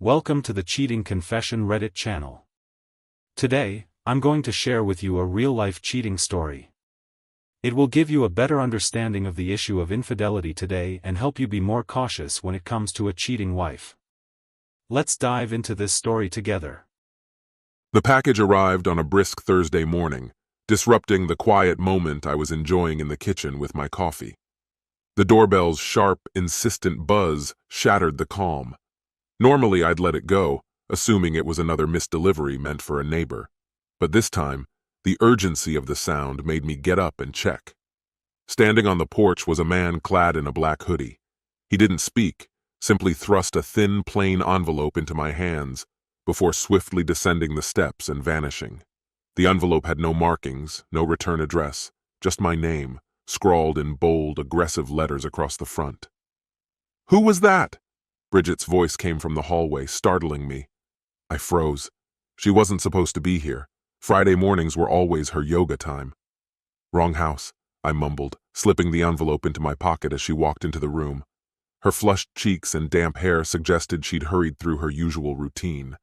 Welcome to the Cheating Confession Reddit channel. Today, I'm going to share with you a real-life cheating story. It will give you a better understanding of the issue of infidelity today and help you be more cautious when it comes to a cheating wife. Let's dive into this story together. The package arrived on a brisk Thursday morning, disrupting the quiet moment I was enjoying in the kitchen with my coffee. The doorbell's sharp, insistent buzz shattered the calm. Normally I'd let it go, assuming it was another misdelivery meant for a neighbor. But this time, the urgency of the sound made me get up and check. Standing on the porch was a man clad in a black hoodie. He didn't speak, simply thrust a thin, plain envelope into my hands before swiftly descending the steps and vanishing. The envelope had no markings, no return address, just my name, scrawled in bold, aggressive letters across the front. "Who was that?" Bridget's voice came from the hallway, startling me. I froze. She wasn't supposed to be here. Friday mornings were always her yoga time. "Wrong house," I mumbled, slipping the envelope into my pocket as she walked into the room. Her flushed cheeks and damp hair suggested she'd hurried through her usual routine.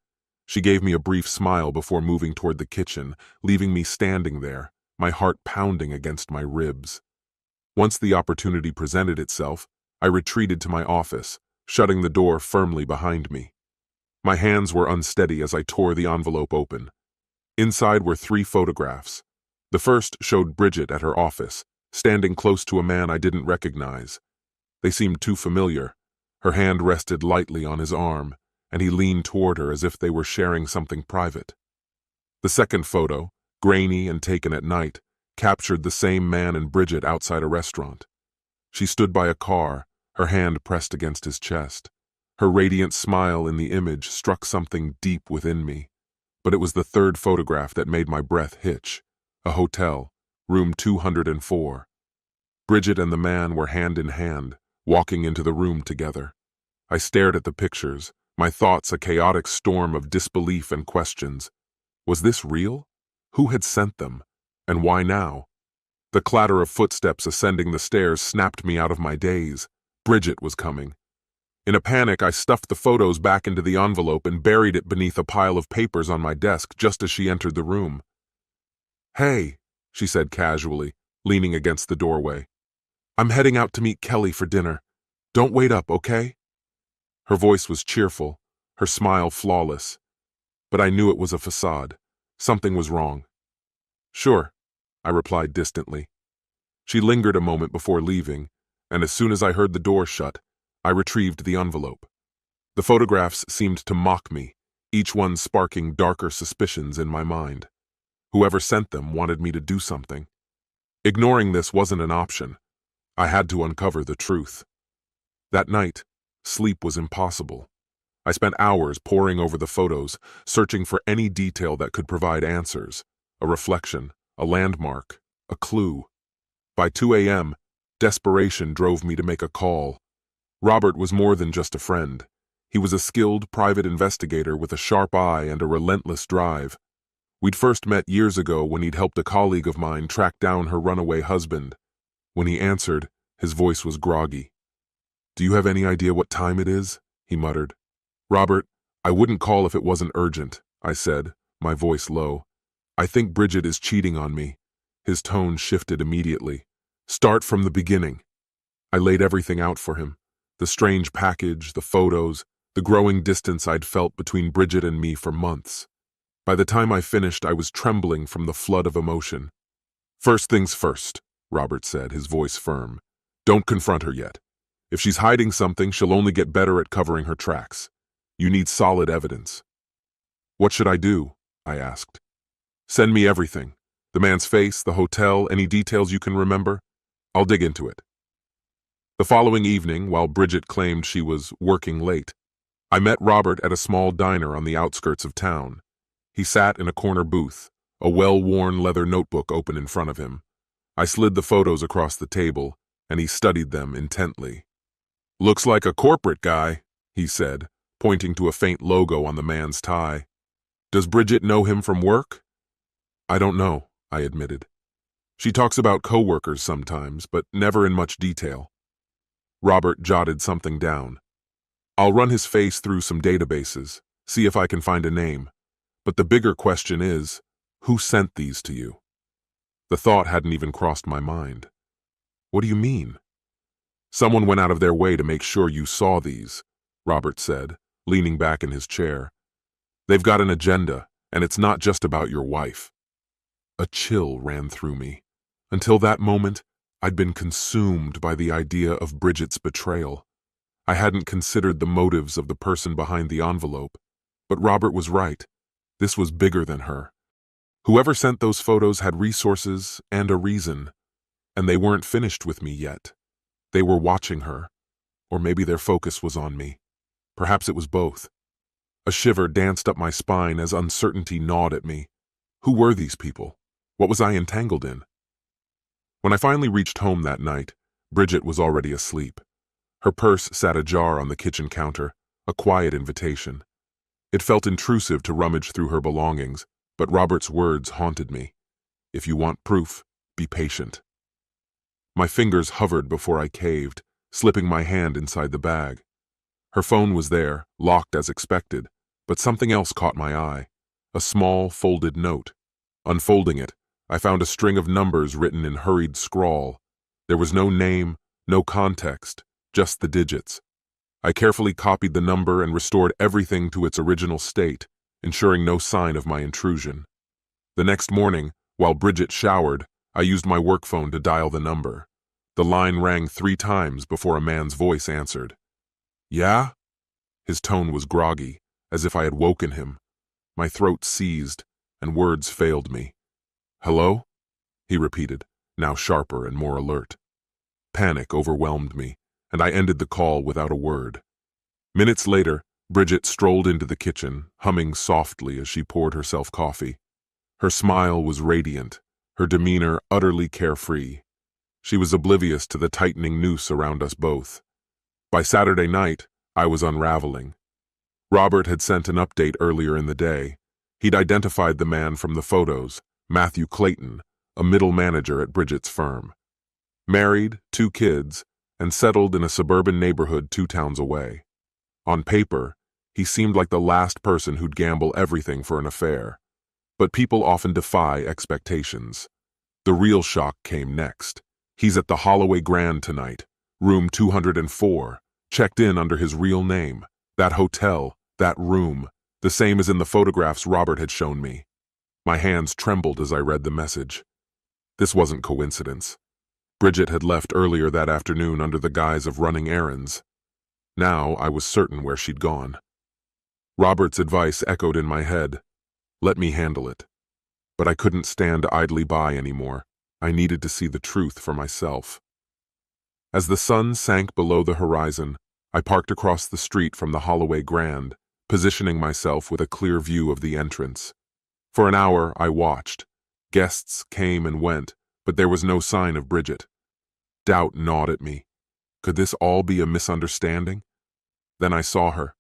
She gave me a brief smile before moving toward the kitchen, leaving me standing there, my heart pounding against my ribs. Once the opportunity presented itself, I retreated to my office, shutting the door firmly behind me. My hands were unsteady as I tore the envelope open. Inside were 3 photographs. The first showed Bridget at her office, standing close to a man I didn't recognize. They seemed too familiar. Her hand rested lightly on his arm, and he leaned toward her as if they were sharing something private. The second photo, grainy and taken at night, captured the same man and Bridget outside a restaurant. She stood by a car, her hand pressed against his chest. Her radiant smile in the image struck something deep within me. But it was the third photograph that made my breath hitch. A hotel, room 204. Bridget and the man were hand in hand, walking into the room together. I stared at the pictures, my thoughts a chaotic storm of disbelief and questions. Was this real? Who had sent them? And why now? The clatter of footsteps ascending the stairs snapped me out of my daze. Bridget was coming. In a panic, I stuffed the photos back into the envelope and buried it beneath a pile of papers on my desk just as she entered the room. "Hey," she said casually, leaning against the doorway. "I'm heading out to meet Kelly for dinner. Don't wait up, okay?" Her voice was cheerful, her smile flawless. But I knew it was a facade. Something was wrong. "Sure," I replied distantly. She lingered a moment before leaving, and as soon as I heard the door shut, I retrieved the envelope. The photographs seemed to mock me, each one sparking darker suspicions in my mind. Whoever sent them wanted me to do something. Ignoring this wasn't an option. I had to uncover the truth. That night, sleep was impossible. I spent hours poring over the photos, searching for any detail that could provide answers, a reflection, a landmark, a clue. By 2 a.m., desperation drove me to make a call. Robert was more than just a friend. He was a skilled private investigator with a sharp eye and a relentless drive. We'd first met years ago when he'd helped a colleague of mine track down her runaway husband. When he answered, his voice was groggy. "Do you have any idea what time it is?" he muttered. "Robert, I wouldn't call if it wasn't urgent," I said, my voice low. "I think Bridget is cheating on me." His tone shifted immediately. "Start from the beginning." I laid everything out for him. The strange package, the photos, the growing distance I'd felt between Bridget and me for months. By the time I finished, I was trembling from the flood of emotion. "First things first," Robert said, his voice firm. "Don't confront her yet. If she's hiding something, she'll only get better at covering her tracks. You need solid evidence." "What should I do?" I asked. "Send me everything. The man's face, the hotel, any details you can remember. I'll dig into it." The following evening, while Bridget claimed she was working late, I met Robert at a small diner on the outskirts of town. He sat in a corner booth, a well-worn leather notebook open in front of him. I slid the photos across the table, and he studied them intently. "Looks like a corporate guy," he said, pointing to a faint logo on the man's tie. "Does Bridget know him from work?" "I don't know," I admitted. "She talks about coworkers sometimes, but never in much detail." Robert jotted something down. I'll run his face through some databases, see if I can find a name. But the bigger question is, who sent these to you? The thought hadn't even crossed my mind. What do you mean? Someone went out of their way to make sure you saw these, Robert said, leaning back in his chair. They've got an agenda, and it's not just about your wife. A chill ran through me. Until that moment, I'd been consumed by the idea of Bridget's betrayal. I hadn't considered the motives of the person behind the envelope. But Robert was right. This was bigger than her. Whoever sent those photos had resources and a reason, and they weren't finished with me yet. They were watching her, or maybe their focus was on me. Perhaps it was both. A shiver danced up my spine as uncertainty gnawed at me. Who were these people? What was I entangled in? When I finally reached home that night, Bridget was already asleep. Her purse sat ajar on the kitchen counter, a quiet invitation. It felt intrusive to rummage through her belongings, but Robert's words haunted me. If you want proof, be patient. My fingers hovered before I caved, slipping my hand inside the bag. Her phone was there, locked as expected, but something else caught my eye. A small, folded note. Unfolding it, I found a string of numbers written in hurried scrawl. There was no name, no context, just the digits. I carefully copied the number and restored everything to its original state, ensuring no sign of my intrusion. The next morning, while Bridget showered, I used my work phone to dial the number. The line rang 3 times before a man's voice answered. Yeah? His tone was groggy, as if I had woken him. My throat seized, and words failed me. Hello? He repeated, now sharper and more alert. Panic overwhelmed me, and I ended the call without a word. Minutes later, Bridget strolled into the kitchen, humming softly as she poured herself coffee. Her smile was radiant, her demeanor utterly carefree. She was oblivious to the tightening noose around us both. By Saturday night, I was unraveling. Robert had sent an update earlier in the day. He'd identified the man from the photos, Matthew Clayton, a middle manager at Bridget's firm. Married, 2 kids, and settled in a suburban neighborhood 2 towns away. On paper, he seemed like the last person who'd gamble everything for an affair. But people often defy expectations. The real shock came next. He's at the Holloway Grand tonight, room 204, checked in under his real name. That hotel, that room, the same as in the photographs Robert had shown me. My hands trembled as I read the message. This wasn't coincidence. Bridget had left earlier that afternoon under the guise of running errands. Now I was certain where she'd gone. Robert's advice echoed in my head. Let me handle it. But I couldn't stand idly by anymore. I needed to see the truth for myself. As the sun sank below the horizon, I parked across the street from the Holloway Grand, positioning myself with a clear view of the entrance. For an hour, I watched. Guests came and went, but there was no sign of Bridget. Doubt gnawed at me. Could this all be a misunderstanding? Then I saw her.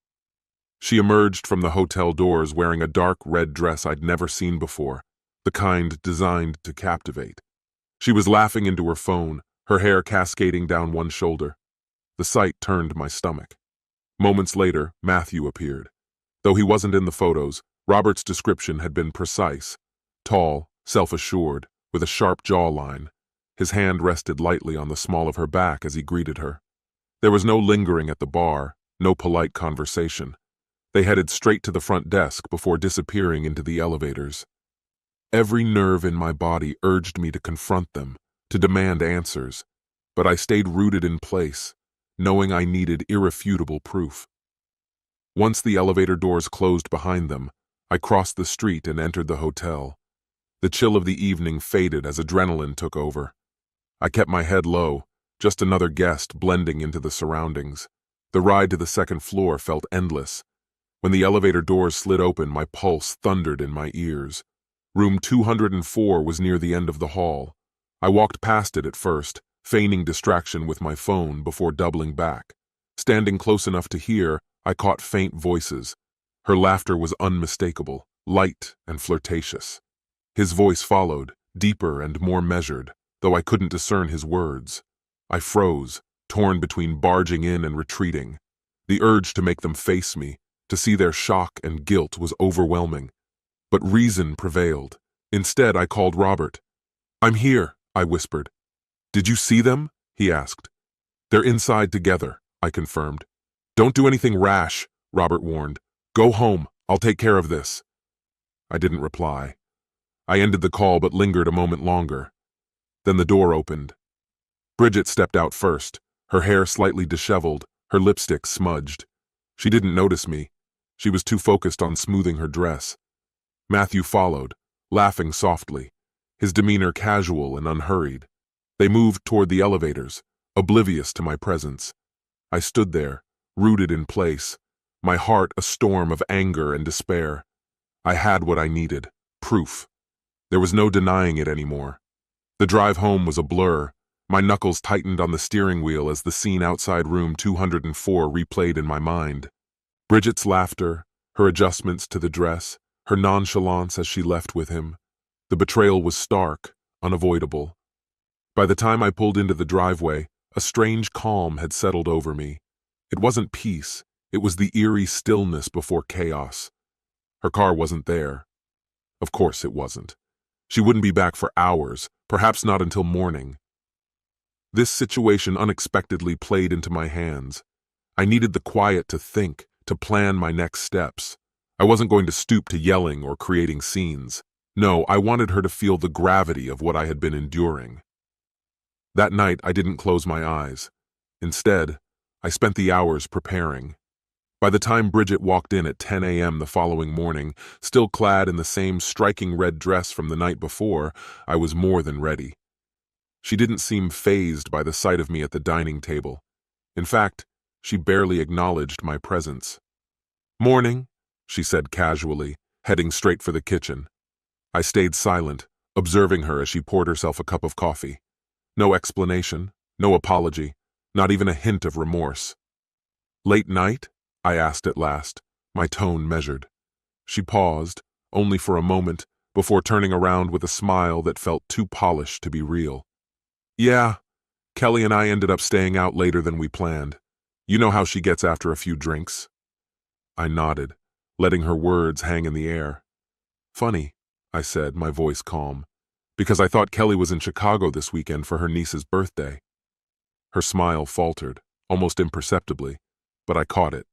She emerged from the hotel doors wearing a dark red dress I'd never seen before, the kind designed to captivate. She was laughing into her phone, her hair cascading down one shoulder. The sight turned my stomach. Moments later, Matthew appeared. Though he wasn't in the photos, Robert's description had been precise. Tall, self-assured, with a sharp jawline. His hand rested lightly on the small of her back as he greeted her. There was no lingering at the bar, no polite conversation. They headed straight to the front desk before disappearing into the elevators. Every nerve in my body urged me to confront them, to demand answers, but I stayed rooted in place, knowing I needed irrefutable proof. Once the elevator doors closed behind them, I crossed the street and entered the hotel. The chill of the evening faded as adrenaline took over. I kept my head low, just another guest blending into the surroundings. The ride to the second floor felt endless. When the elevator doors slid open, my pulse thundered in my ears. Room 204 was near the end of the hall. I walked past it at first, feigning distraction with my phone before doubling back. Standing close enough to hear, I caught faint voices. Her laughter was unmistakable, light and flirtatious. His voice followed, deeper and more measured, though I couldn't discern his words. I froze, torn between barging in and retreating. The urge to make them face me, to see their shock and guilt was overwhelming. But reason prevailed. Instead, I called Robert. "I'm here," I whispered. "Did you see them?" he asked. "They're inside together," I confirmed. "Don't do anything rash," Robert warned. "Go home. I'll take care of this." I didn't reply. I ended the call but lingered a moment longer. Then the door opened. Bridget stepped out first, her hair slightly disheveled, her lipstick smudged. She didn't notice me. She was too focused on smoothing her dress. Matthew followed, laughing softly, his demeanor casual and unhurried. They moved toward the elevators, oblivious to my presence. I stood there, rooted in place, my heart a storm of anger and despair. I had what I needed, proof. There was no denying it anymore. The drive home was a blur. My knuckles tightened on the steering wheel as the scene outside room 204 replayed in my mind. Bridget's laughter, her adjustments to the dress, her nonchalance as she left with him. The betrayal was stark, unavoidable. By the time I pulled into the driveway, a strange calm had settled over me. It wasn't peace, it was the eerie stillness before chaos. Her car wasn't there. Of course it wasn't. She wouldn't be back for hours, perhaps not until morning. This situation unexpectedly played into my hands. I needed the quiet to think, to plan my next steps. I wasn't going to stoop to yelling or creating scenes. No, I wanted her to feel the gravity of what I had been enduring. That night, I didn't close my eyes. Instead, I spent the hours preparing. By the time Bridget walked in at 10 a.m. the following morning, still clad in the same striking red dress from the night before, I was more than ready. She didn't seem fazed by the sight of me at the dining table. In fact, she barely acknowledged my presence. "Morning," she said casually, heading straight for the kitchen. I stayed silent, observing her as she poured herself a cup of coffee. No explanation, no apology, not even a hint of remorse. "Late night?" I asked at last, my tone measured. She paused, only for a moment, before turning around with a smile that felt too polished to be real. "Yeah, Kelly and I ended up staying out later than we planned. You know how she gets after a few drinks." I nodded, letting her words hang in the air. "Funny," I said, my voice calm, "because I thought Kelly was in Chicago this weekend for her niece's birthday." Her smile faltered, almost imperceptibly, but I caught it.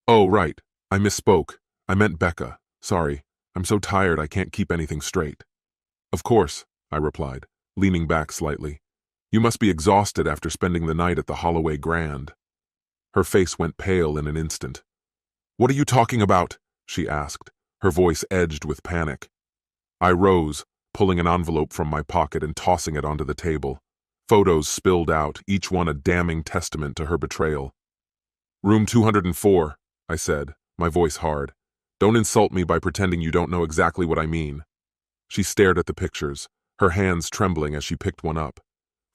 "Oh, right, I misspoke. I meant Becca. Sorry, I'm so tired I can't keep anything straight." "Of course," I replied, leaning back slightly. "You must be exhausted after spending the night at the Holloway Grand." Her face went pale in an instant. "What are you talking about?" she asked, her voice edged with panic. I rose, pulling an envelope from my pocket and tossing it onto the table. Photos spilled out, each one a damning testament to her betrayal. "Room 204, I said, my voice hard. "Don't insult me by pretending you don't know exactly what I mean." She stared at the pictures, her hands trembling as she picked one up.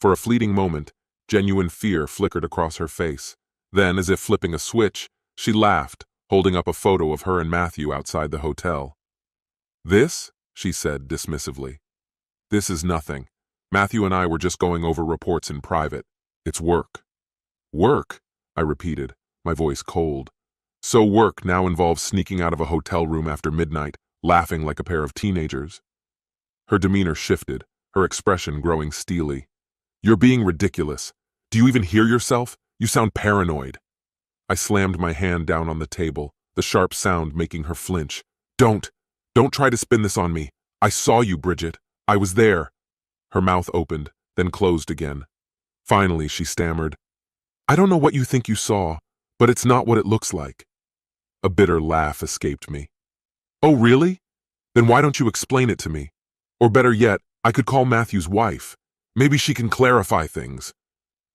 For a fleeting moment, genuine fear flickered across her face. Then, as if flipping a switch, she laughed, holding up a photo of her and Matthew outside the hotel. "This?" she said dismissively. "This is nothing. Matthew and I were just going over reports in private. It's work." "Work?" I repeated, my voice cold. "So work now involves sneaking out of a hotel room after midnight, laughing like a pair of teenagers?" Her demeanor shifted, her expression growing steely. "You're being ridiculous. Do you even hear yourself? You sound paranoid." I slammed my hand down on the table, the sharp sound making her flinch. Don't try to spin this on me. I saw you, Bridget. I was there." Her mouth opened, then closed again. Finally, she stammered, "I don't know what you think you saw, but it's not what it looks like." A bitter laugh escaped me. "Oh, really? Then why don't you explain it to me? Or better yet, I could call Matthew's wife. Maybe she can clarify things."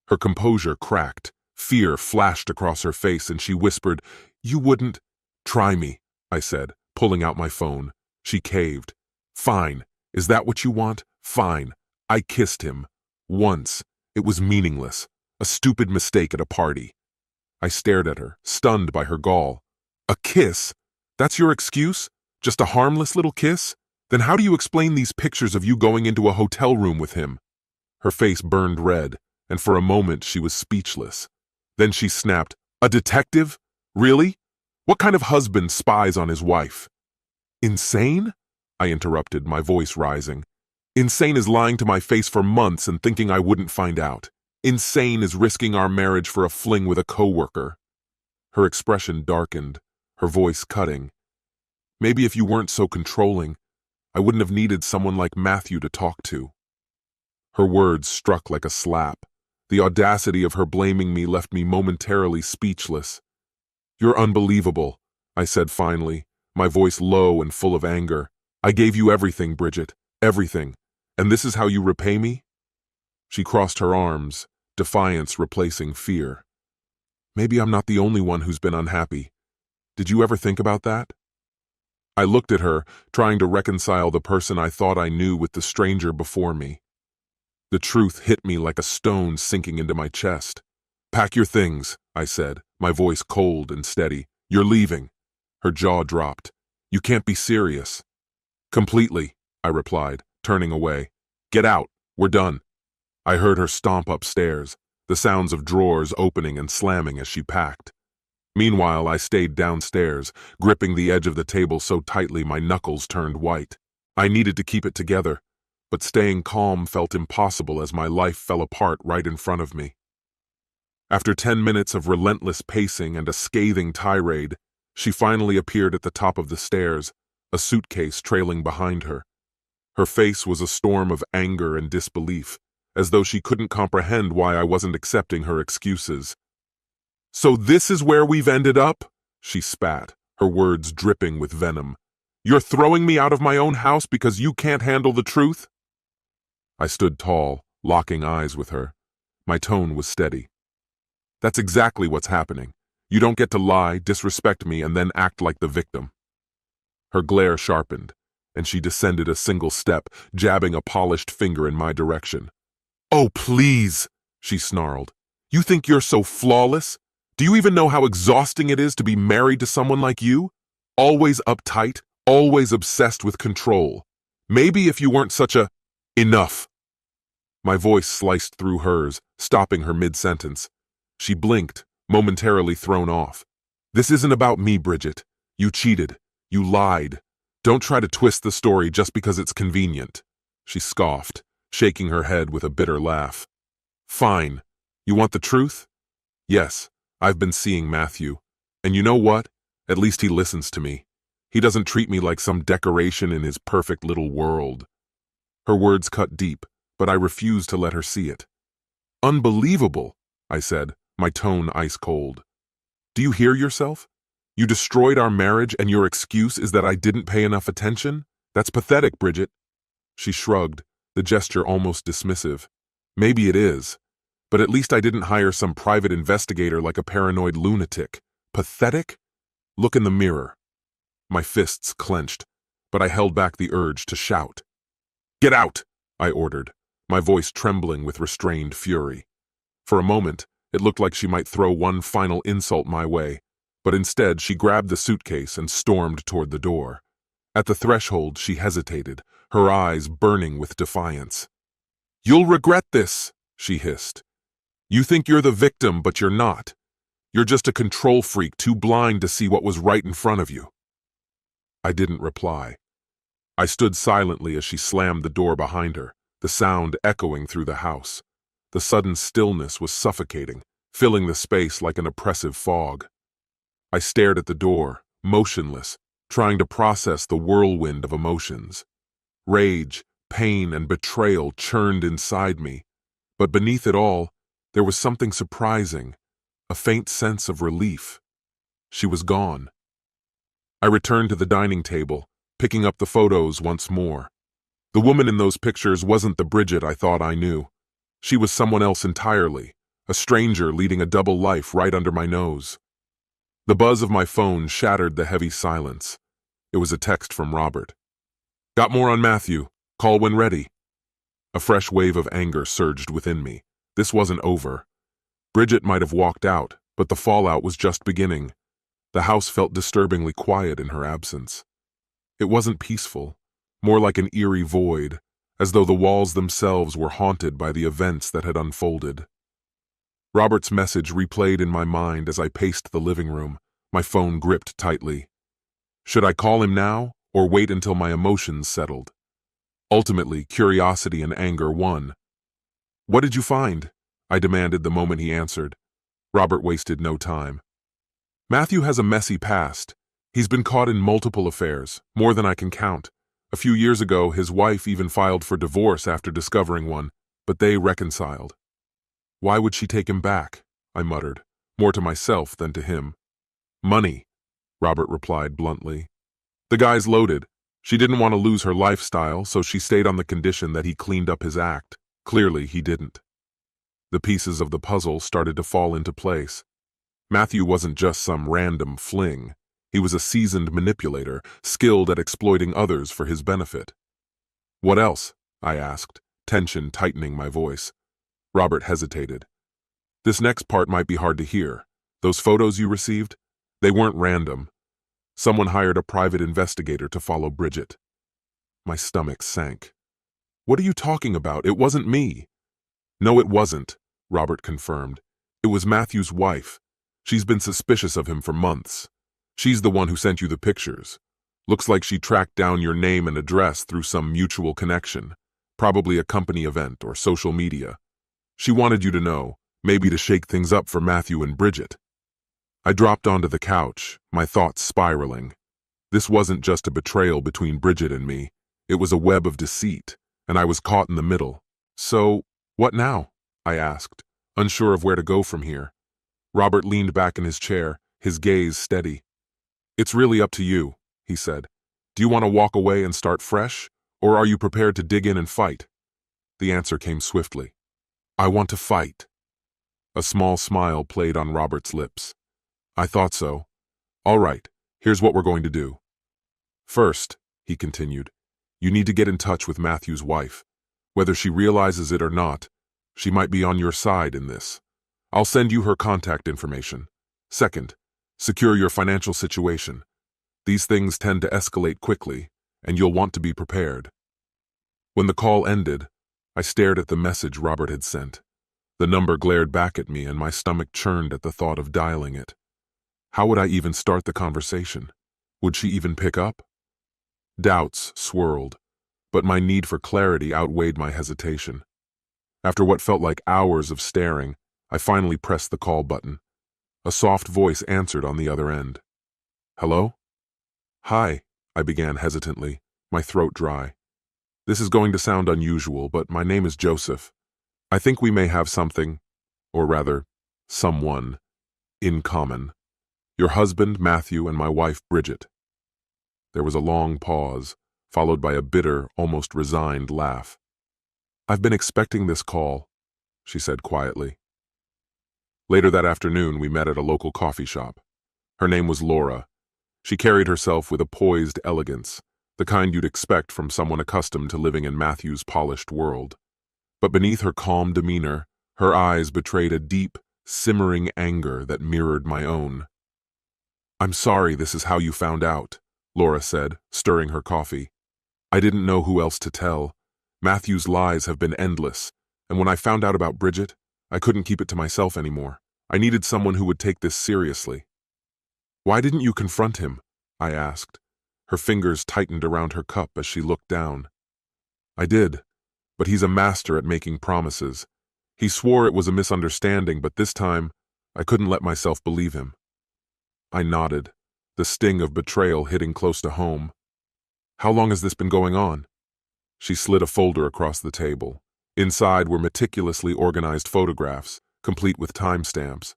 Her composure cracked. Fear flashed across her face and she whispered, "You wouldn't—" "Try me," I said, pulling out my phone. She caved. "Fine. Is that what you want? Fine. I kissed him. Once. It was meaningless. A stupid mistake at a party." I stared at her, stunned by her gall. "A kiss? That's your excuse? Just a harmless little kiss? Then how do you explain these pictures of you going into a hotel room with him?" Her face burned red, and for a moment she was speechless. Then she snapped, A detective? Really? What kind of husband spies on his wife? Insane? I interrupted, my voice rising. Insane is lying to my face for months and thinking I wouldn't find out. Insane is risking our marriage for a fling with a coworker. Her expression darkened, her voice cutting. Maybe if you weren't so controlling, I wouldn't have needed someone like Matthew to talk to. Her words struck like a slap. The audacity of her blaming me left me momentarily speechless. You're unbelievable, I said finally, my voice low and full of anger. I gave you everything, Bridget, everything. And this is how you repay me? She crossed her arms, defiance replacing fear. Maybe I'm not the only one who's been unhappy. Did you ever think about that? I looked at her, trying to reconcile the person I thought I knew with the stranger before me. The truth hit me like a stone sinking into my chest. Pack your things, I said, my voice cold and steady. You're leaving. Her jaw dropped. You can't be serious. Completely, I replied, turning away. Get out. We're done. I heard her stomp upstairs, the sounds of drawers opening and slamming as she packed. Meanwhile, I stayed downstairs, gripping the edge of the table so tightly my knuckles turned white. I needed to keep it together, but staying calm felt impossible as my life fell apart right in front of me. After 10 minutes of relentless pacing and a scathing tirade, she finally appeared at the top of the stairs, a suitcase trailing behind her. Her face was a storm of anger and disbelief, as though she couldn't comprehend why I wasn't accepting her excuses. So this is where we've ended up? She spat, her words dripping with venom. You're throwing me out of my own house because you can't handle the truth? I stood tall, locking eyes with her. My tone was steady. That's exactly what's happening. You don't get to lie, disrespect me, and then act like the victim. Her glare sharpened, and she descended a single step, jabbing a polished finger in my direction. Oh, please, she snarled. You think you're so flawless? Do you even know how exhausting it is to be married to someone like you? Always uptight, always obsessed with control. Maybe if you weren't such a... Enough. My voice sliced through hers, stopping her mid-sentence. She blinked, momentarily thrown off. This isn't about me, Bridget. You cheated. You lied. Don't try to twist the story just because it's convenient. She scoffed, shaking her head with a bitter laugh. Fine. You want the truth? Yes. I've been seeing Matthew. And you know what? At least he listens to me. He doesn't treat me like some decoration in his perfect little world. Her words cut deep, but I refused to let her see it. Unbelievable, I said, my tone ice cold. Do you hear yourself? You destroyed our marriage and your excuse is that I didn't pay enough attention? That's pathetic, Bridget. She shrugged, the gesture almost dismissive. Maybe it is. But at least I didn't hire some private investigator like a paranoid lunatic. Pathetic? Look in the mirror. My fists clenched, but I held back the urge to shout. Get out, I ordered, my voice trembling with restrained fury. For a moment, it looked like she might throw one final insult my way, but instead she grabbed the suitcase and stormed toward the door. At the threshold, she hesitated, her eyes burning with defiance. You'll regret this, she hissed. You think you're the victim, but you're not. You're just a control freak too blind to see what was right in front of you. I didn't reply. I stood silently as she slammed the door behind her, the sound echoing through the house. The sudden stillness was suffocating, filling the space like an oppressive fog. I stared at the door, motionless, trying to process the whirlwind of emotions. Rage, pain, and betrayal churned inside me, but beneath it all, there was something surprising, a faint sense of relief. She was gone. I returned to the dining table, picking up the photos once more. The woman in those pictures wasn't the Bridget I thought I knew. She was someone else entirely, a stranger leading a double life right under my nose. The buzz of my phone shattered the heavy silence. It was a text from Robert. Got more on Matthew. Call when ready. A fresh wave of anger surged within me. This wasn't over. Bridget might have walked out, but the fallout was just beginning. The house felt disturbingly quiet in her absence. It wasn't peaceful, more like an eerie void, as though the walls themselves were haunted by the events that had unfolded. Robert's message replayed in my mind as I paced the living room, my phone gripped tightly. Should I call him now, or wait until my emotions settled? Ultimately, curiosity and anger won. "What did you find?" I demanded the moment he answered. Robert wasted no time. "Matthew has a messy past. He's been caught in multiple affairs, more than I can count. A few years ago, his wife even filed for divorce after discovering one, but they reconciled." "Why would she take him back?" I muttered, more to myself than to him. "Money," Robert replied bluntly. "The guy's loaded. She didn't want to lose her lifestyle, so she stayed on the condition that he cleaned up his act. Clearly, he didn't." The pieces of the puzzle started to fall into place. Matthew wasn't just some random fling. He was a seasoned manipulator, skilled at exploiting others for his benefit. "What else?" I asked, tension tightening my voice. Robert hesitated. "This next part might be hard to hear. Those photos you received? They weren't random. Someone hired a private investigator to follow Bridget." My stomach sank. "What are you talking about? It wasn't me." "No, it wasn't," Robert confirmed. "It was Matthew's wife. She's been suspicious of him for months. She's the one who sent you the pictures. Looks like she tracked down your name and address through some mutual connection, probably a company event or social media. She wanted you to know, maybe to shake things up for Matthew and Bridget." I dropped onto the couch, my thoughts spiraling. This wasn't just a betrayal between Bridget and me. It was a web of deceit, and I was caught in the middle. "So, what now?" I asked, unsure of where to go from here. Robert leaned back in his chair, his gaze steady. "It's really up to you," he said. "Do you want to walk away and start fresh, or are you prepared to dig in and fight?" The answer came swiftly. "I want to fight." A small smile played on Robert's lips. "I thought so. All right, here's what we're going to do. First," he continued, "you need to get in touch with Matthew's wife. Whether she realizes it or not, she might be on your side in this. I'll send you her contact information. Second, secure your financial situation. These things tend to escalate quickly, and you'll want to be prepared." When the call ended, I stared at the message Robert had sent. The number glared back at me, and my stomach churned at the thought of dialing it. How would I even start the conversation? Would she even pick up? Doubts swirled, but my need for clarity outweighed my hesitation. After what felt like hours of staring, I finally pressed the call button. A soft voice answered on the other end. "Hello?" "Hi," I began hesitantly, my throat dry. "This is going to sound unusual, but my name is Joseph. I think we may have something, or rather, someone, in common. Your husband, Matthew, and my wife, Bridget." There was a long pause, followed by a bitter, almost resigned laugh. "I've been expecting this call," she said quietly. Later that afternoon, we met at a local coffee shop. Her name was Laura. She carried herself with a poised elegance, the kind you'd expect from someone accustomed to living in Matthew's polished world. But beneath her calm demeanor, her eyes betrayed a deep, simmering anger that mirrored my own. "I'm sorry this is how you found out," Laura said, stirring her coffee. "I didn't know who else to tell. Matthew's lies have been endless, and when I found out about Bridget, I couldn't keep it to myself anymore. I needed someone who would take this seriously." "Why didn't you confront him?" I asked. Her fingers tightened around her cup as she looked down. "I did, but he's a master at making promises. He swore it was a misunderstanding, but this time, I couldn't let myself believe him." I nodded, the sting of betrayal hitting close to home. "How long has this been going on?" She slid a folder across the table. Inside were meticulously organized photographs, complete with timestamps.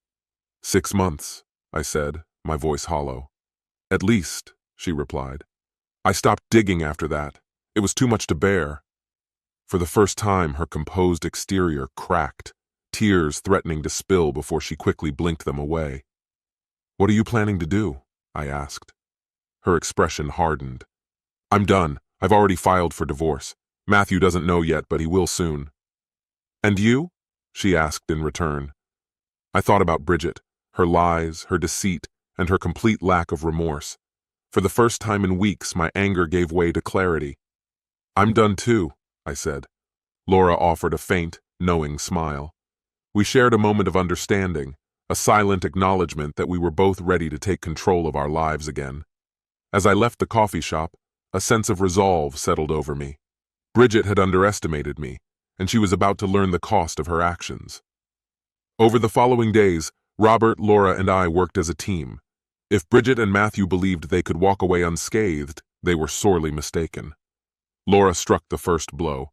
6 months, I said, my voice hollow. "At least," she replied. "I stopped digging after that. It was too much to bear." For the first time, her composed exterior cracked, tears threatening to spill before she quickly blinked them away. "What are you planning to do?" I asked. Her expression hardened. "I'm done. I've already filed for divorce. Matthew doesn't know yet, but he will soon." "And you?" she asked in return. I thought about Bridget, her lies, her deceit, and her complete lack of remorse. For the first time in weeks, my anger gave way to clarity. "I'm done too," I said. Laura offered a faint, knowing smile. We shared a moment of understanding, a silent acknowledgement that we were both ready to take control of our lives again. As I left the coffee shop, a sense of resolve settled over me. Bridget had underestimated me, and she was about to learn the cost of her actions. Over the following days, Robert, Laura, and I worked as a team. If Bridget and Matthew believed they could walk away unscathed, they were sorely mistaken. Laura struck the first blow.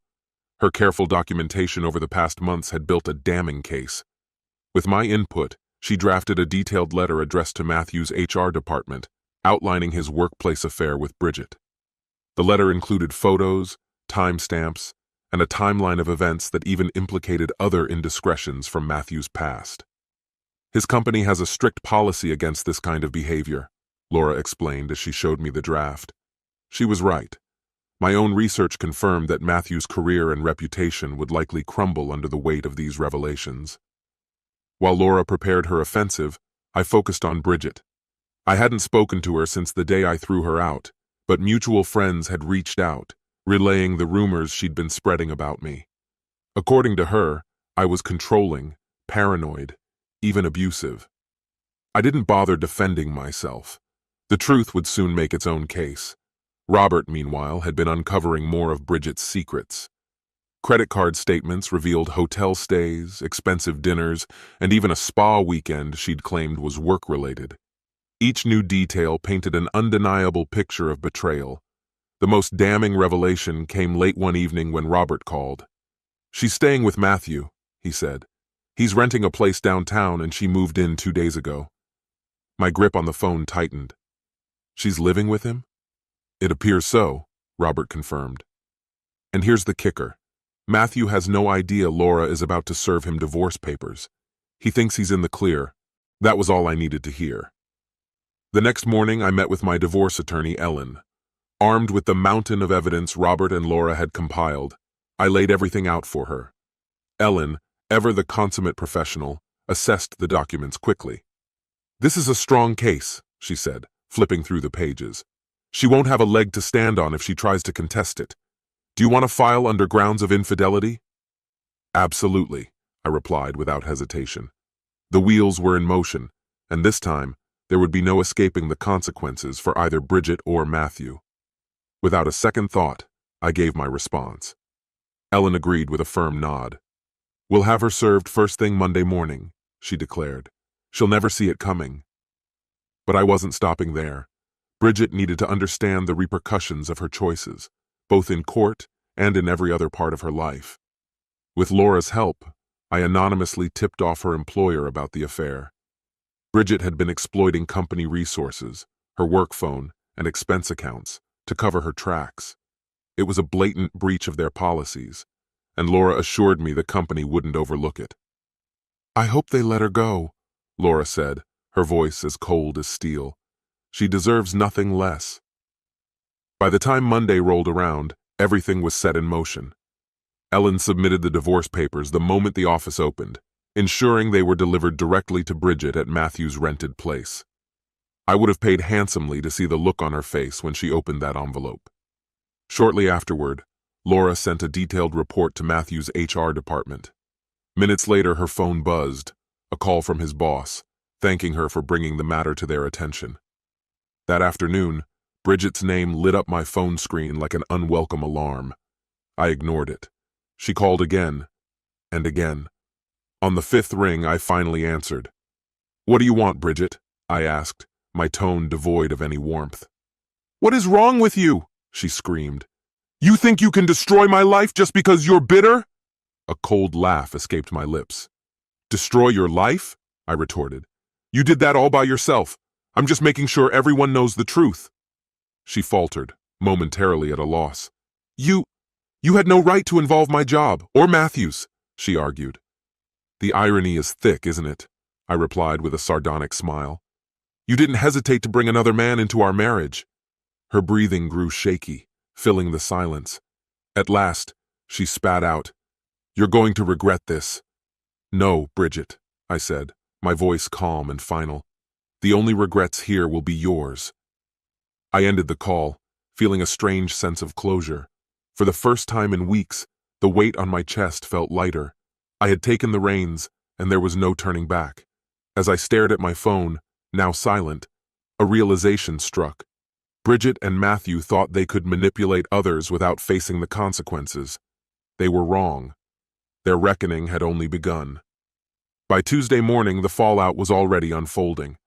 Her careful documentation over the past months had built a damning case. With my input, she drafted a detailed letter addressed to Matthew's HR department, outlining his workplace affair with Bridget. The letter included photos, timestamps, and a timeline of events that even implicated other indiscretions from Matthew's past. His company has a strict policy against this kind of behavior, Laura explained as she showed me the draft. She was right. My own research confirmed that Matthew's career and reputation would likely crumble under the weight of these revelations. While Laura prepared her offensive, I focused on Bridget. I hadn't spoken to her since the day I threw her out, but mutual friends had reached out, relaying the rumors she'd been spreading about me. According to her, I was controlling, paranoid, even abusive. I didn't bother defending myself. The truth would soon make its own case. Robert, meanwhile, had been uncovering more of Bridget's secrets. Credit card statements revealed hotel stays, expensive dinners, and even a spa weekend she'd claimed was work-related. Each new detail painted an undeniable picture of betrayal. The most damning revelation came late one evening when Robert called. "She's staying with Matthew," he said. "He's renting a place downtown and she moved in 2 days ago." My grip on the phone tightened. "She's living with him?" "It appears so," Robert confirmed. "And here's the kicker. Matthew has no idea Laura is about to serve him divorce papers. He thinks he's in the clear." That was all I needed to hear. The next morning, I met with my divorce attorney, Ellen. Armed with the mountain of evidence Robert and Laura had compiled, I laid everything out for her. Ellen, ever the consummate professional, assessed the documents quickly. "This is a strong case," she said, flipping through the pages. "She won't have a leg to stand on if she tries to contest it. Do you want to file under grounds of infidelity?" "Absolutely," I replied without hesitation. The wheels were in motion, and this time, there would be no escaping the consequences for either Bridget or Matthew. Without a second thought, I gave my response. Ellen agreed with a firm nod. "We'll have her served first thing Monday morning," she declared. "She'll never see it coming." But I wasn't stopping there. Bridget needed to understand the repercussions of her choices, both in court and in every other part of her life. With Laura's help, I anonymously tipped off her employer about the affair. Bridget had been exploiting company resources, her work phone, and expense accounts, to cover her tracks. It was a blatant breach of their policies, and Laura assured me the company wouldn't overlook it. "I hope they let her go," Laura said, her voice as cold as steel. "She deserves nothing less." By the time Monday rolled around, everything was set in motion. Ellen submitted the divorce papers the moment the office opened, ensuring they were delivered directly to Bridget at Matthew's rented place. I would have paid handsomely to see the look on her face when she opened that envelope. Shortly afterward, Laura sent a detailed report to Matthew's HR department. Minutes later, her phone buzzed, a call from his boss, thanking her for bringing the matter to their attention. That afternoon, Bridget's name lit up my phone screen like an unwelcome alarm. I ignored it. She called again, and again. On the 5th ring, I finally answered. "What do you want, Bridget?" I asked, my tone devoid of any warmth. "What is wrong with you?" she screamed. "You think you can destroy my life just because you're bitter?" A cold laugh escaped my lips. "Destroy your life?" I retorted. "You did that all by yourself. I'm just making sure everyone knows the truth." She faltered, momentarily at a loss. You had no right to involve my job, or Matthew's," she argued. "The irony is thick, isn't it?" I replied with a sardonic smile. "You didn't hesitate to bring another man into our marriage." Her breathing grew shaky, filling the silence. At last, she spat out, "You're going to regret this." "No, Bridget," I said, my voice calm and final. "The only regrets here will be yours." I ended the call, feeling a strange sense of closure. For the first time in weeks, the weight on my chest felt lighter. I had taken the reins, and there was no turning back. As I stared at my phone, now silent, a realization struck. Bridget and Matthew thought they could manipulate others without facing the consequences. They were wrong. Their reckoning had only begun. By Tuesday morning, the fallout was already unfolding.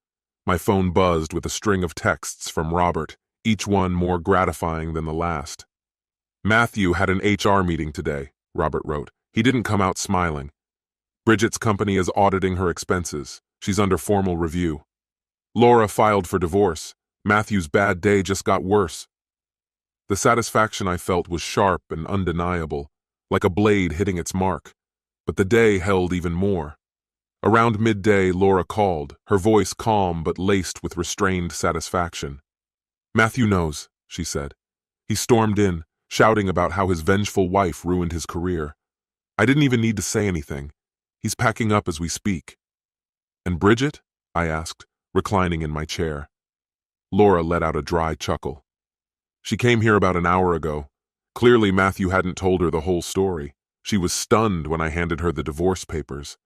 My phone buzzed with a string of texts from Robert, each one more gratifying than the last. Matthew had an HR meeting today, Robert wrote. He didn't come out smiling. Bridget's company is auditing her expenses. She's under formal review. Laura filed for divorce. Matthew's bad day just got worse. The satisfaction I felt was sharp and undeniable, like a blade hitting its mark. But the day held even more. Around midday, Laura called, her voice calm but laced with restrained satisfaction. "Matthew knows," she said. He stormed in, shouting about how his vengeful wife ruined his career. I didn't even need to say anything. He's packing up as we speak. "And Bridget?" I asked, reclining in my chair. Laura let out a dry chuckle. "She came here about an hour ago. Clearly Matthew hadn't told her the whole story. She was stunned when I handed her the divorce papers."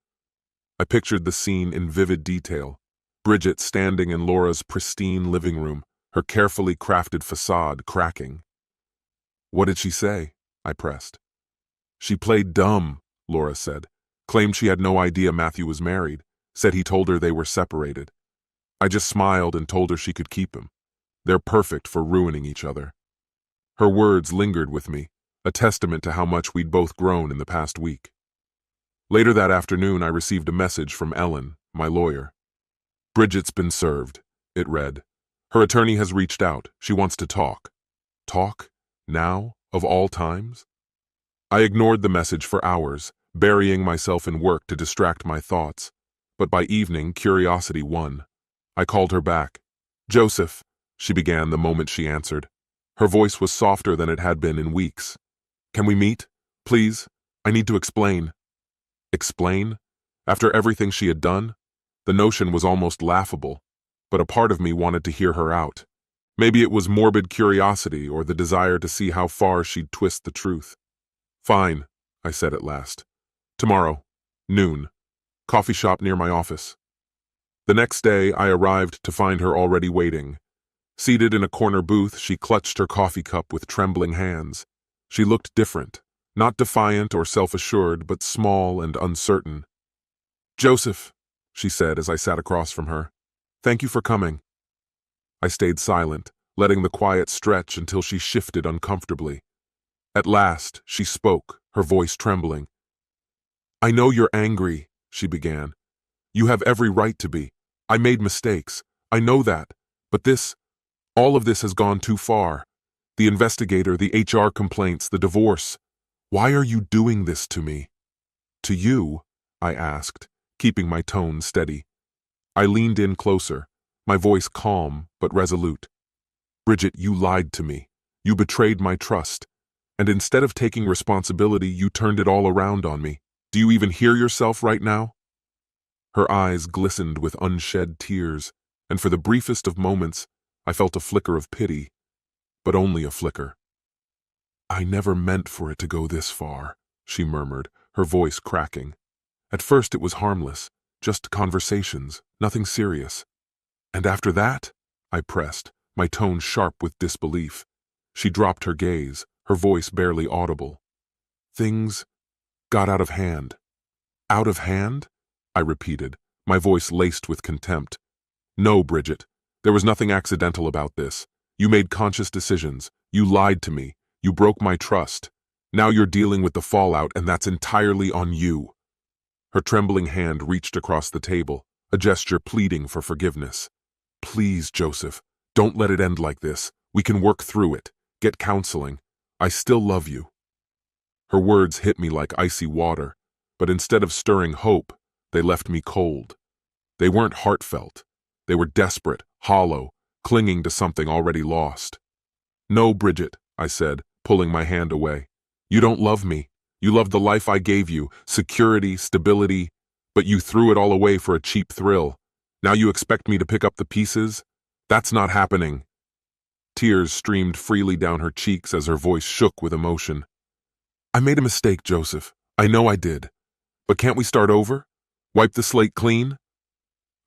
I pictured the scene in vivid detail. Bridget standing in Laura's pristine living room, her carefully crafted facade cracking. "What did she say?" I pressed. "She played dumb," Laura said. "Claimed she had no idea Matthew was married. Said he told her they were separated. I just smiled and told her she could keep him. They're perfect for ruining each other." Her words lingered with me, a testament to how much we'd both grown in the past week. Later that afternoon, I received a message from Ellen, my lawyer. "Bridget's been served," it read. "Her attorney has reached out. She wants to talk." Talk? Now? Of all times? I ignored the message for hours, burying myself in work to distract my thoughts. But by evening, curiosity won. I called her back. "Joseph," she began the moment she answered. Her voice was softer than it had been in weeks. "Can we meet? Please? I need to explain." Explain? After everything she had done? The notion was almost laughable, but a part of me wanted to hear her out. Maybe it was morbid curiosity or the desire to see how far she'd twist the truth. "Fine," I said at last. "Tomorrow, noon. Coffee shop near my office." The next day, I arrived to find her already waiting. Seated in a corner booth, she clutched her coffee cup with trembling hands. She looked different, not defiant or self-assured, but small and uncertain. "Joseph," she said as I sat across from her. "Thank you for coming." I stayed silent, letting the quiet stretch until she shifted uncomfortably. At last, she spoke, her voice trembling. "I know you're angry," she began. "You have every right to be. I made mistakes. I know that. But all of this has gone too far. The investigator, the HR complaints, the divorce. Why are you doing this to me?" "To you?" I asked, keeping my tone steady. I leaned in closer, my voice calm but resolute. "Bridget, you lied to me. You betrayed my trust. And instead of taking responsibility, you turned it all around on me. Do you even hear yourself right now?" Her eyes glistened with unshed tears, and for the briefest of moments, I felt a flicker of pity, but only a flicker. "I never meant for it to go this far," she murmured, her voice cracking. "At first it was harmless, just conversations, nothing serious." "And after that?" I pressed, my tone sharp with disbelief. She dropped her gaze, her voice barely audible. "Things got out of hand." "Out of hand?" I repeated, my voice laced with contempt. "No, Bridget. There was nothing accidental about this. You made conscious decisions. You lied to me. You broke my trust. Now you're dealing with the fallout, and that's entirely on you." Her trembling hand reached across the table, a gesture pleading for forgiveness. "Please, Joseph, don't let it end like this. We can work through it. Get counseling. I still love you." Her words hit me like icy water, but instead of stirring hope, they left me cold. They weren't heartfelt. They were desperate, hollow, clinging to something already lost. "No, Bridget," I said, pulling my hand away. "You don't love me. You loved the life I gave you, security, stability, but you threw it all away for a cheap thrill. Now you expect me to pick up the pieces? That's not happening." Tears streamed freely down her cheeks as her voice shook with emotion. "I made a mistake, Joseph. I know I did. But can't we start over? Wipe the slate clean?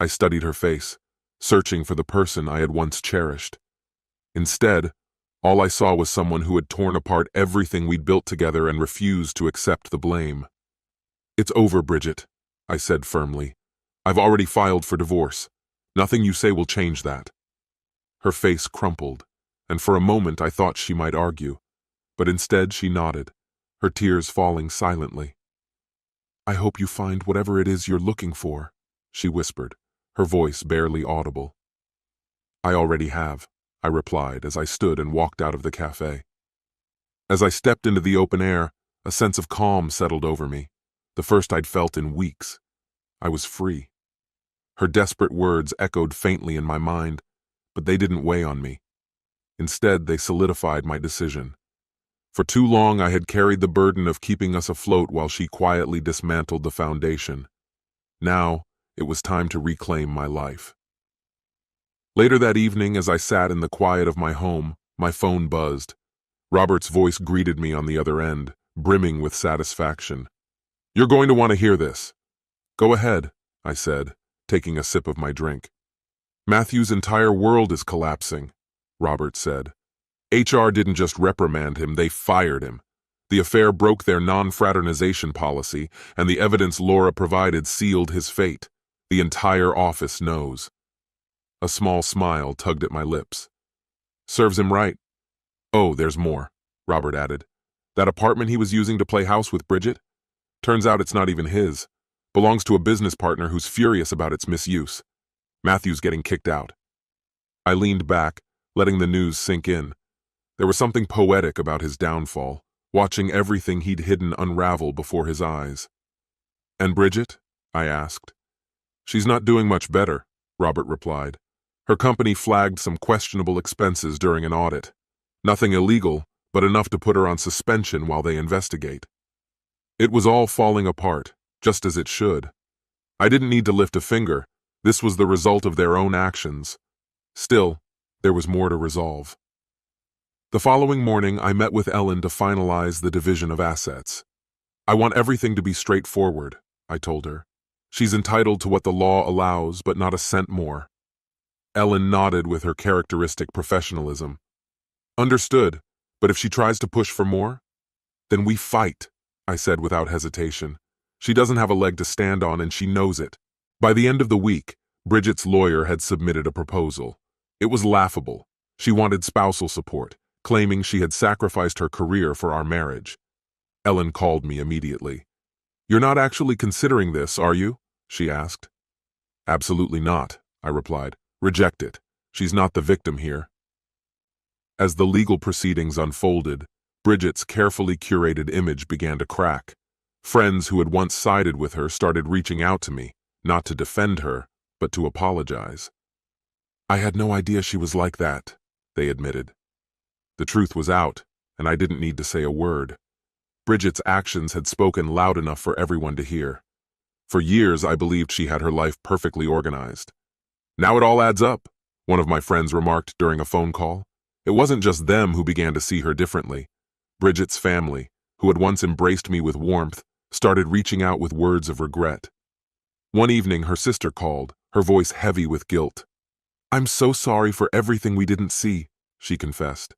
I studied her face, searching for the person I had once cherished. Instead, all I saw was someone who had torn apart everything we'd built together and refused to accept the blame. It's over, Bridget, I said firmly. I've already filed for divorce. Nothing you say will change that. Her face crumpled, and for a moment I thought she might argue, but instead she nodded, her tears falling silently. I hope you find whatever it is you're looking for, she whispered, her voice barely audible. I already have, I replied as I stood and walked out of the cafe. As I stepped into the open air, a sense of calm settled over me, the first I'd felt in weeks. I was free. Her desperate words echoed faintly in my mind, but they didn't weigh on me. Instead, they solidified my decision. For too long, I had carried the burden of keeping us afloat while she quietly dismantled the foundation. Now, it was time to reclaim my life. Later that evening, as I sat in the quiet of my home, my phone buzzed. Robert's voice greeted me on the other end, brimming with satisfaction. You're going to want to hear this. Go ahead, I said, taking a sip of my drink. Matthew's entire world is collapsing, Robert said. HR didn't just reprimand him, they fired him. The affair broke their non-fraternization policy, and the evidence Laura provided sealed his fate. The entire office knows. A small smile tugged at my lips. Serves him right. Oh, there's more, Robert added. That apartment he was using to play house with Bridget? Turns out it's not even his. Belongs to a business partner who's furious about its misuse. Matthew's getting kicked out. I leaned back, letting the news sink in. There was something poetic about his downfall, watching everything he'd hidden unravel before his eyes. And Bridget? I asked. She's not doing much better, Robert replied. Her company flagged some questionable expenses during an audit. Nothing illegal, but enough to put her on suspension while they investigate. It was all falling apart, just as it should. I didn't need to lift a finger. This was the result of their own actions. Still, there was more to resolve. The following morning, I met with Ellen to finalize the division of assets. I want everything to be straightforward, I told her. She's entitled to what the law allows, but not a cent more. Ellen nodded with her characteristic professionalism. Understood, but if she tries to push for more? Then we fight, I said without hesitation. She doesn't have a leg to stand on, and she knows it. By the end of the week, Bridget's lawyer had submitted a proposal. It was laughable. She wanted spousal support, claiming she had sacrificed her career for our marriage. Ellen called me immediately. You're not actually considering this, are you? She asked. Absolutely not, I replied. Reject it. She's not the victim here. As the legal proceedings unfolded, Bridget's carefully curated image began to crack. Friends who had once sided with her started reaching out to me, not to defend her, but to apologize. I had no idea she was like that, they admitted. The truth was out, and I didn't need to say a word. Bridget's actions had spoken loud enough for everyone to hear. For years, I believed she had her life perfectly organized. Now it all adds up, one of my friends remarked during a phone call. It wasn't just them who began to see her differently. Bridget's family, who had once embraced me with warmth, started reaching out with words of regret. One evening, her sister called, her voice heavy with guilt. I'm so sorry for everything we didn't see, she confessed.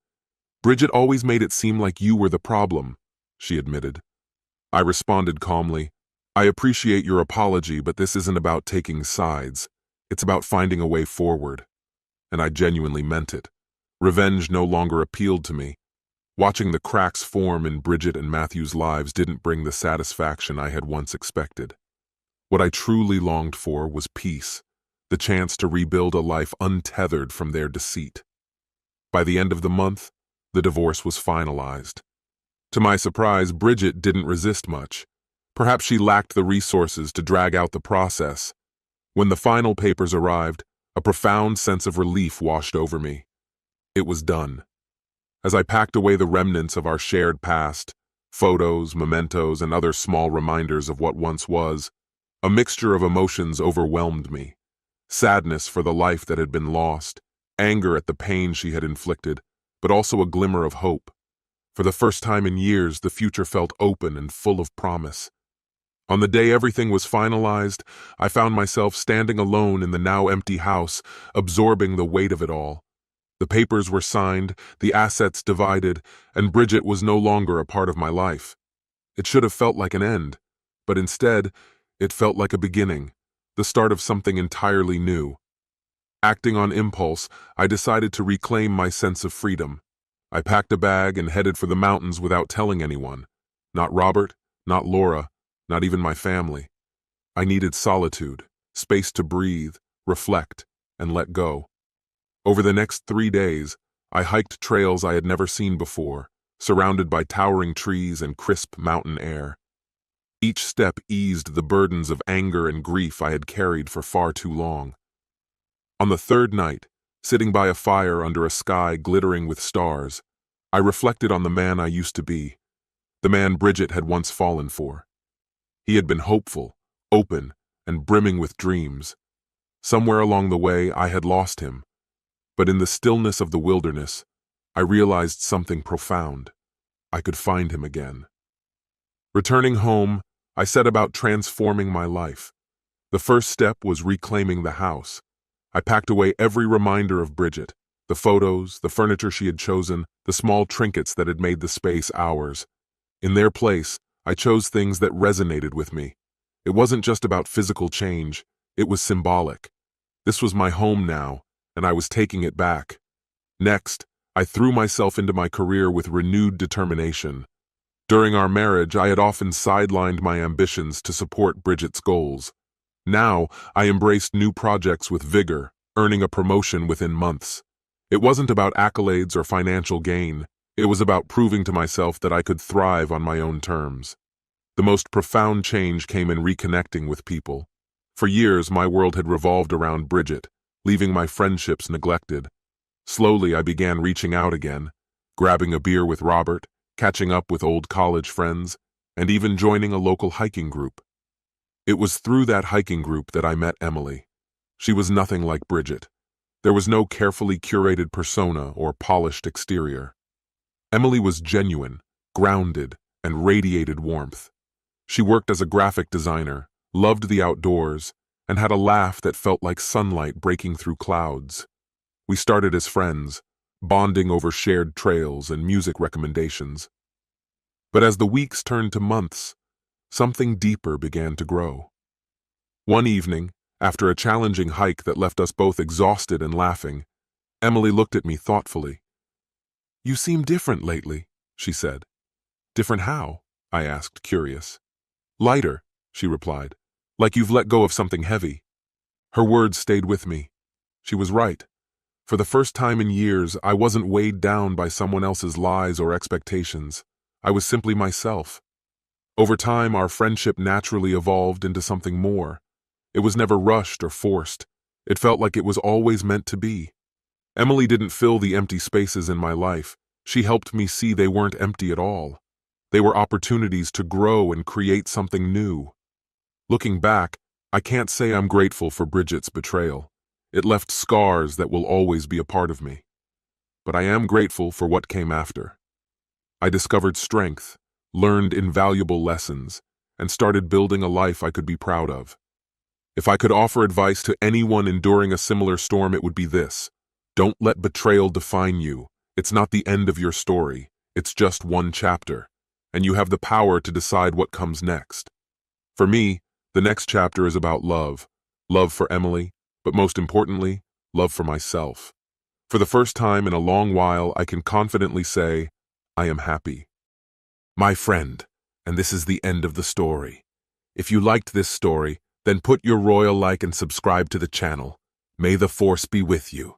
Bridget always made it seem like you were the problem, she admitted. I responded calmly, I appreciate your apology, but this isn't about taking sides. It's about finding a way forward. And I genuinely meant it. Revenge no longer appealed to me. Watching the cracks form in Bridget and Matthew's lives didn't bring the satisfaction I had once expected. What I truly longed for was peace, the chance to rebuild a life untethered from their deceit. By the end of the month, the divorce was finalized. To my surprise, Bridget didn't resist much. Perhaps she lacked the resources to drag out the process. When the final papers arrived, a profound sense of relief washed over me. It was done. As I packed away the remnants of our shared past, photos, mementos, and other small reminders of what once was, a mixture of emotions overwhelmed me. Sadness for the life that had been lost, anger at the pain she had inflicted, but also a glimmer of hope. For the first time in years, the future felt open and full of promise. On the day everything was finalized, I found myself standing alone in the now empty house, absorbing the weight of it all. The papers were signed, the assets divided, and Bridget was no longer a part of my life. It should have felt like an end, but instead, it felt like a beginning, the start of something entirely new. Acting on impulse, I decided to reclaim my sense of freedom. I packed a bag and headed for the mountains without telling anyone. Not Robert, not Laura, not even my family. I needed solitude, space to breathe, reflect, and let go. Over the next 3 days, I hiked trails I had never seen before, surrounded by towering trees and crisp mountain air. Each step eased the burdens of anger and grief I had carried for far too long. On the third night, sitting by a fire under a sky glittering with stars, I reflected on the man I used to be, the man Bridget had once fallen for. He had been hopeful, open, and brimming with dreams. Somewhere along the way, I had lost him. But in the stillness of the wilderness, I realized something profound. I could find him again. Returning home, I set about transforming my life. The first step was reclaiming the house. I packed away every reminder of Bridget, the photos, the furniture she had chosen, the small trinkets that had made the space ours. In their place, I chose things that resonated with me. It wasn't just about physical change, it was symbolic. This was my home now, and I was taking it back. Next, I threw myself into my career with renewed determination. During our marriage, I had often sidelined my ambitions to support Bridget's goals. Now, I embraced new projects with vigor, earning a promotion within months. It wasn't about accolades or financial gain. It was about proving to myself that I could thrive on my own terms. The most profound change came in reconnecting with people. For years, my world had revolved around Bridget, leaving my friendships neglected. Slowly, I began reaching out again, grabbing a beer with Robert, catching up with old college friends, and even joining a local hiking group. It was through that hiking group that I met Emily. She was nothing like Bridget. There was no carefully curated persona or polished exterior. Emily was genuine, grounded, and radiated warmth. She worked as a graphic designer, loved the outdoors, and had a laugh that felt like sunlight breaking through clouds. We started as friends, bonding over shared trails and music recommendations. But as the weeks turned to months, something deeper began to grow. One evening, after a challenging hike that left us both exhausted and laughing, Emily looked at me thoughtfully. "You seem different lately," she said. "Different how?" I asked, curious. "Lighter," she replied, "like you've let go of something heavy." Her words stayed with me. She was right. For the first time in years, I wasn't weighed down by someone else's lies or expectations. I was simply myself. Over time, our friendship naturally evolved into something more. It was never rushed or forced. It felt like it was always meant to be. Emily didn't fill the empty spaces in my life. She helped me see they weren't empty at all. They were opportunities to grow and create something new. Looking back, I can't say I'm grateful for Bridget's betrayal. It left scars that will always be a part of me. But I am grateful for what came after. I discovered strength, learned invaluable lessons, and started building a life I could be proud of. If I could offer advice to anyone enduring a similar storm, it would be this: don't let betrayal define you. It's not the end of your story. It's just one chapter, and you have the power to decide what comes next. For me, the next chapter is about love. Love for Emily, but most importantly, love for myself. For the first time in a long while, I can confidently say, I am happy. My friend, and this is the end of the story. If you liked this story, then put your royal like and subscribe to the channel. May the force be with you.